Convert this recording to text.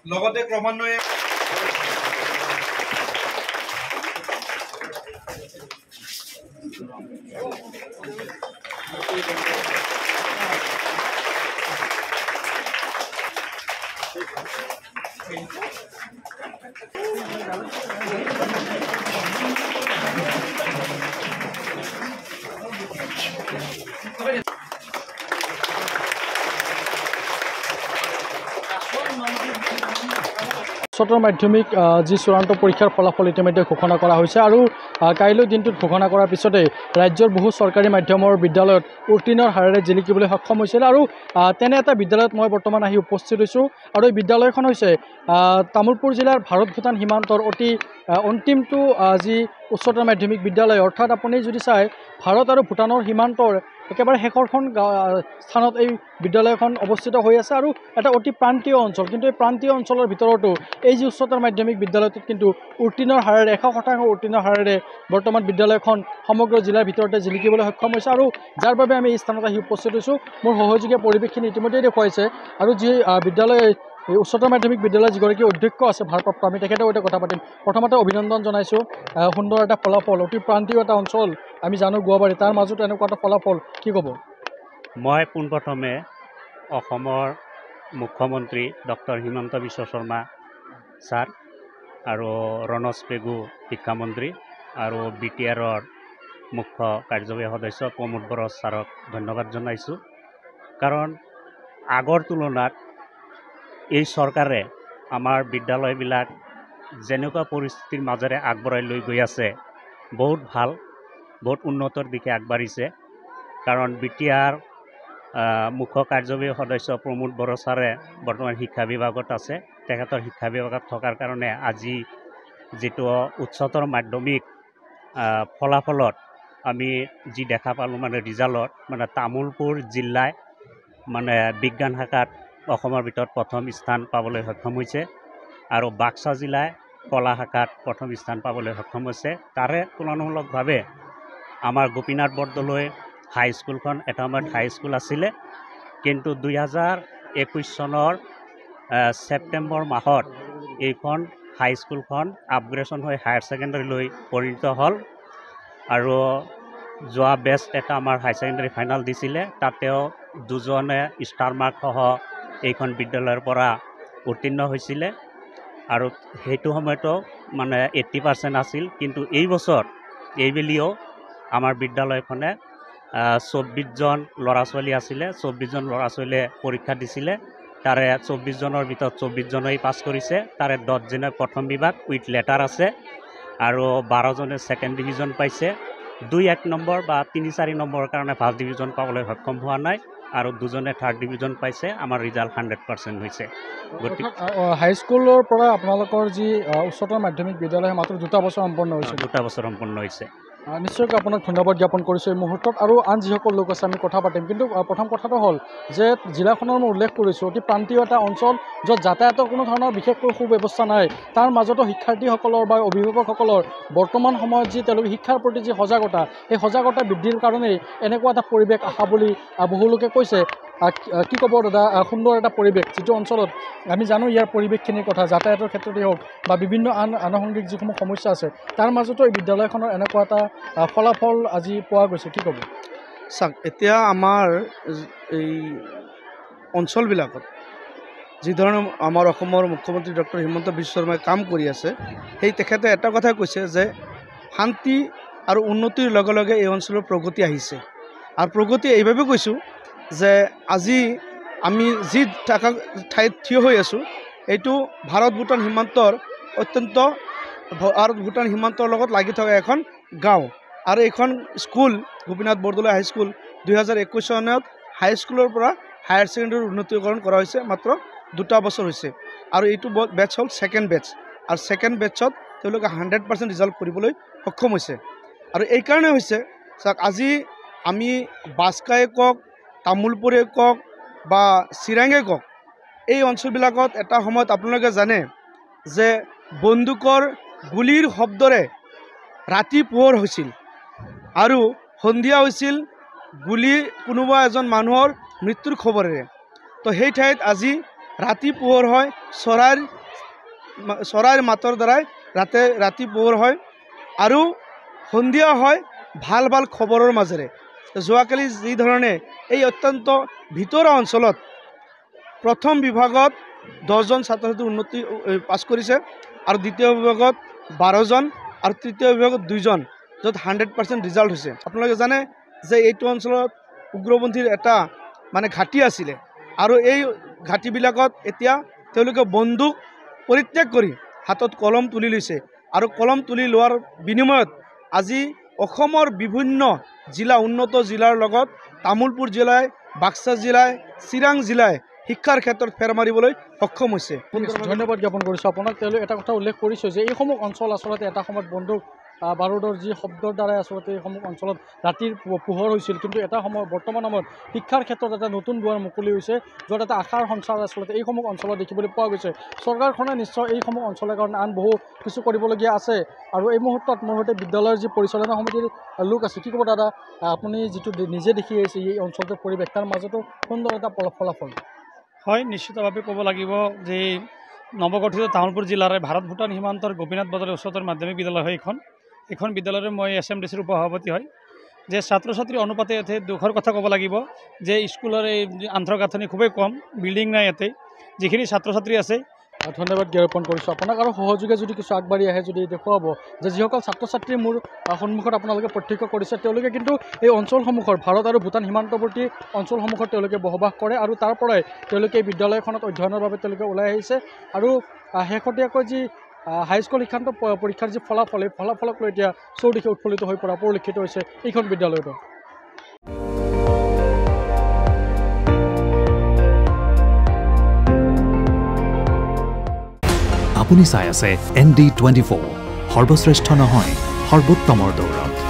লগতে ক্ৰমান্বয়ে উচ্চতৰ মাধ্যমিক যি চূড়ান্ত পৰীক্ষাৰ ফলাফল ইতিমধ্যে ঘোষণা কৰা হৈছে আৰু কাইলৈ দিনটোত ঘোষণা কৰাৰ পিছতে ৰাজ্যৰ বহু চৰকাৰী মাধ্যমৰ বিদ্যালয়ত উত্তীৰ্ণৰ হাৰেৰে জিলিকিবলৈ সক্ষম হৈছিল আৰু তেনে এটা বিদ্যালয়ত মই বৰ্তমান আহি উপস্থিত হৈছোঁ আৰু এই বিদ্যালয়খন হৈছে তামুলপুৰ জিলাৰ ভাৰত ভূটান সীমান্তৰ অতি অন্তিমটো যি উচ্চতৰ মাধ্যমিক বিদ্যালয় অৰ্থাৎ আপুনি যদি চাই ভাৰত আৰু ভূটানৰ সীমান্তৰ একেবাৰে শেষৰখন স্থানত এই বিদ্যালয়খন অৱস্থিত হৈ আছে আৰু এটা অতি প্ৰান্তীয় অঞ্চল কিন্তু এই প্ৰান্তীয় অঞ্চলৰ ভিতৰতো এই যি উচ্চতৰ মাধ্যমিক বিদ্যালয়টোত কিন্তু উত্তীৰ্ণৰ হাৰেৰে 100% উত্তীৰ্ণৰ হাৰেৰে বৰ্তমান বিদ্যালয়খন সমগ্ৰ জিলাৰ ভিতৰতে জিলিকিবলৈ সক্ষম হৈছে আৰু যাৰ বাবে আমি এই স্থানত আহি উপস্থিত হৈছোঁ মোৰ সহযোগীয়ে পৰিৱেশখিনি ইতিমধ্যে দেখুৱাইছে আৰু যি বিদ্যালয় এই উচ্চতৰ মাধ্যমিক বিদ্যালয়ৰ যিগৰাকী অধ্যক্ষ আছে ভাৰপ্ৰাপ্ত আমি তেখেতৰ সৈতে কথা পাতিম প্ৰথমতে অভিনন্দন জনাইছোঁ সুন্দৰ এটা ফলাফল অতি প্ৰান্তীয় এটা অঞ্চল আমি জানো গুৱাহাটী তাৰ মাজত এনেকুৱা এটা ফলাফল কি ক'ব মই পোনপ্ৰথমে অসমৰ মুখ্যমন্ত্ৰী ডক্টৰ হিমন্ত বিশ্ব শৰ্মা ছাৰ আৰু ৰণোজ পেগু শিক্ষামন্ত্ৰী আৰু BTRৰ মুখ্য কাৰ্যবাহী সদস্য প্ৰমোদ বড়ো ছাৰক ধন্যবাদ জনাইছোঁ কাৰণ আগৰ তুলনাত এই চৰকাৰে আমাৰ বিদ্যালয়বিলাক যেনেকুৱা পৰিস্থিতিৰ মাজেৰে আগবঢ়াই লৈ গৈ আছে বহুত ভাল বহুত উন্নতৰ দিশে আগবাঢ়িছে কাৰণ BTR মুখ্য কাৰ্যবাহী সদস্য প্ৰমোদ বড়ো ছাৰে বৰ্তমান শিক্ষা বিভাগত আছে তেখেতৰ শিক্ষা বিভাগত থকাৰ কাৰণে আজি যেটো উচ্চতৰ মাধ্যমিক ফলাফলত আমি যি দেখা পালোঁ মানে ৰিজাল্টত মানে তামুলপুৰ জিলাই মানে বিজ্ঞান শাখাত অসমৰ ভিতৰত প্ৰথম স্থান পাবলৈ সক্ষম হৈছে আৰু বাক্সা জিলাই কলা শাখাত প্ৰথম স্থান পাবলৈ সক্ষম হৈছে তাৰে তুলনামূলকভাৱে আমাৰ গোপীনাথ বৰদলৈ হাইস্কুলখন এটা সময়ত হাইস্কুল আছিলে কিন্তু 2021 চনৰ ছেপ্টেম্বৰ মাহত এইখন হাইস্কুলখন আপগ্ৰেডেশ্যন হৈ হায়াৰ ছেকেণ্ডাৰীলৈ পৰিণত হ'ল আৰু যোৱা বেষ্ট এটা আমাৰ হায়াৰ ছেকেণ্ডাৰী ফাইনেল দিছিলে তাতেও দুজনে ষ্টাৰ মাৰ্ক সহ এইখন বিদ্যালয়ৰ পৰা উত্তীৰ্ণ হৈছিলে আৰু সেইটো সময়তো মানে 80% আছিল কিন্তু এই বছৰ এইবেলিও আমাৰ বিদ্যালয়খনে 24 জন ল'ৰা ছোৱালী আছিলে 24 জন ল'ৰা ছোৱালীয়ে পৰীক্ষা দিছিলে তাৰে 24 জনৰ ভিতৰত 24 জনেই পাছ কৰিছে তাৰে 10 জনে প্ৰথম বিভাগ উইথ লেটাৰ আছে আৰু 12 জনে সেকেন্ড ডিভিজন পাইছে 2-1 নম্বৰ বা 3-4 নম্বৰৰ কাৰণে ফাৰ্ষ্ট ডিভিজন পাবলৈ সক্ষম হোৱা নাই আৰু দুজনে থাৰ্ড ডিভিজন পাইছে আমাৰ ৰিজাল্ট 100% হৈছে হাইস্কুলৰ পৰা আপোনালোকৰ যি উচ্চতৰ মাধ্যমিক বিদ্যালয় মাত্ৰ 2 বছৰ সম্পন্ন হৈছে 2 বছৰ সম্পন্ন হৈছে নিশ্চয়কৈ আপোনাক ধন্যবাদ জ্ঞাপন কৰিছোঁ এই মুহূৰ্তত আৰু আন যিসকল লোক আছে আমি কথা পাতিম কিন্তু প্ৰথম কথাটো হ'ল যে জিলাখনৰ মই উল্লেখ কৰিছোঁ অতি প্ৰান্তীয় এটা অঞ্চল য'ত যাতায়াতৰ কোনো ধৰণৰ বিশেষকৈ সুব্যৱস্থা নাই তাৰ মাজতো শিক্ষাৰ্থীসকলৰ বা অভিভাৱকসকলৰ বৰ্তমান সময়ত যি তেওঁলোকে শিক্ষাৰ প্ৰতি যি সজাগতা সেই সজাগতা বৃদ্ধিৰ কাৰণেই এনেকুৱা এটা পৰিৱেশ আশা বুলি বহু লোকে কৈছে কি ক'ব দাদা সুন্দৰ এটা পৰিৱেশ যিটো অঞ্চলত আমি জানো ইয়াৰ পৰিৱেশখিনিৰ কথা যাতায়াতৰ ক্ষেত্ৰতেই হওক বা বিভিন্ন আনুষংগিক যিসমূহ সমস্যা আছে তাৰ মাজতো এই বিদ্যালয়খনৰ এনেকুৱা এটা ফলাফল আজি পোৱা গৈছে কি ক'ব চাওক এতিয়া আমাৰ এই অঞ্চলবিলাকত যিধৰণে আমাৰ অসমৰ মুখ্যমন্ত্ৰী ডক্টৰ হিমন্ত বিশ্ব শৰ্মাই কাম কৰি আছে সেই তেখেতে এটা কথা কৈছে যে শান্তি আৰু উন্নতিৰ লগে লগে এই অঞ্চলৰ প্ৰগতি আহিছে আৰু প্ৰগতি এইভাৱে কৈছোঁ যে আজি আমি যি ঠাইত থিয় হৈ আছোঁ এইটো ভাৰত ভূটান সীমান্তৰ অত্যন্ত ভাৰত ভূটান সীমান্তৰ লগত লাগি থকা এখন গাঁও আৰু এইখন স্কুল গোপীনাথ বৰদলৈ হাইস্কুল 2021 চনত হাইস্কুলৰ পৰা হায়াৰ ছেকেণ্ডাৰীৰ উন্নতিকৰণ কৰা হৈছে মাত্ৰ 2 বছৰ হৈছে আৰু এইটো বেটছ হ'ল ছেকেণ্ড বেটছ আৰু ছেকেণ্ড বেটছত তেওঁলোকে 100% ৰিজাল্ট কৰিবলৈ সক্ষম হৈছে আৰু এই কাৰণে হৈছে চাওক আজি আমি বাস্কাই কওক তামুলপুৰে কওক বা চিৰাঙে কওক এই অঞ্চলবিলাকত এটা সময়ত আপোনালোকে জানে যে বন্দুকৰ গুলিৰ শব্দৰে ৰাতি পোহৰ হৈছিল আৰু সন্ধিয়া হৈছিল গুলি কোনোবা এজন মানুহৰ মৃত্যুৰ খবৰেৰে তো সেই ঠাইত আজি ৰাতি পোহৰ হয়, চৰাইৰ মাতৰ দ্বাৰাই ৰাতি পোহৰ হয় আৰু সন্ধিয়া হয় ভাল ভাল খবৰৰ মাজেৰে। যোৱাকালি যি ধৰণে এই অত্যন্ত ভিতৰুৱা অঞ্চলত প্ৰথম বিভাগত 10জন ছাত্ৰ ছাত্ৰী পাছ কৰিছে আৰু দ্বিতীয় বিভাগত 12জন আৰু তৃতীয় বিভাগত 2জন, য'ত 100% ৰিজাল্ট হৈছে। আপোনালোকে জানে যে এইটো অঞ্চলত উগ্ৰপন্থীৰ এটা মানে ঘাটি আছিলে আৰু এই ঘাটিবিলাকত এতিয়া তেওঁলোকে বন্দুক পৰিত্যাগ কৰি হাতত কলম তুলি লৈছে আৰু কলম তুলি লোৱাৰ বিনিময়ত আজি অসমৰ বিভিন্ন জিলা, উন্নত জিলাৰ লগত তামোলপুৰ জিলাই, বাক্সা জিলাই, চিৰাং জিলাই শিক্ষাৰ ক্ষেত্ৰত ফেৰ মাৰিবলৈ সক্ষম হৈছে। ধন্যবাদ জ্ঞাপন কৰিছোঁ আপোনাক। তেওঁলোকে এটা কথা উল্লেখ কৰিছে যে এইসমূহ অঞ্চল আচলতে এটা সময়ত বন্দুক বাৰুদৰ যি শব্দৰ দ্বাৰাই আচলতে এইসমূহ অঞ্চলত ৰাতিৰ পোহৰ হৈছিল, কিন্তু এটা সময় বৰ্তমান সময়ত শিক্ষাৰ ক্ষেত্ৰত এটা নতুন দুৱাৰ মুকলি হৈছে, য'ত এটা আশাৰ সঞ্চাৰ আচলতে এইসমূহ অঞ্চলত দেখিবলৈ পোৱা গৈছে। চৰকাৰখনে নিশ্চয় এইসমূহ অঞ্চলৰ কাৰণে আন বহু কিছু কৰিবলগীয়া আছে। আৰু এই মুহূৰ্তত মোৰ সৈতে বিদ্যালয়ৰ যি পৰিচালনা সমিতিৰ লোক আছে, কি ক'ব দাদা, আপুনি যিটো নিজে দেখি আহিছে এই অঞ্চলটোৰ পৰিৱেশ, তাৰ মাজতো সুন্দৰ এটা ফলাফল। হয়, নিশ্চিতভাৱে ক'ব লাগিব যে নৱগঠিত তামোলপুৰ জিলাৰে ভাৰত ভূটান সীমান্তৰ গোপীনাথ বজাৰৰ উচ্চতৰ মাধ্যমিক বিদ্যালয় হয় এইখন বিদ্যালয়ৰ মই SMDCৰ উপসভাপতি হয়। যে ছাত্ৰ ছাত্ৰীৰ অনুপাতে ইয়াতে দুখৰ কথা ক'ব লাগিব যে স্কুলৰ এই আন্তঃগাঁথনি খুবেই কম, বিল্ডিং নাই ইয়াতে, যিখিনি ছাত্ৰ ছাত্ৰী আছে। ধন্যবাদ জ্ঞাপন কৰিছোঁ আপোনাক। আৰু সহযোগে যদি কিছু আগবাঢ়ি আহে, যদি দেখুৱাব যে যিসকল ছাত্ৰ ছাত্ৰী মোৰ সন্মুখত আপোনালোকে প্ৰত্যক্ষ কৰিছে, তেওঁলোকে কিন্তু এই অঞ্চলসমূহৰ ভাৰত আৰু ভূটান সীমান্তৱৰ্তী অঞ্চলসমূহত তেওঁলোকে বসবাস কৰে আৰু তাৰ পৰাই তেওঁলোকে এই বিদ্যালয়খনত অধ্যয়নৰ বাবে তেওঁলোকে ওলাই আহিছে। আৰু শেহতীয়াকৈ যি হাইস্কুল শিক্ষান্ত পৰীক্ষাৰ যি ফলাফল, এই ফলাফলক লৈ এতিয়া চৌদিশে উৎফুল্লিত হৈ পৰা পৰিলক্ষিত হৈছে এইখন বিদ্যালয়তো। আপুনি চাই আছে ND24, সৰ্বশ্ৰেষ্ঠ নহয় সৰ্বোত্তমৰ দৌৰত।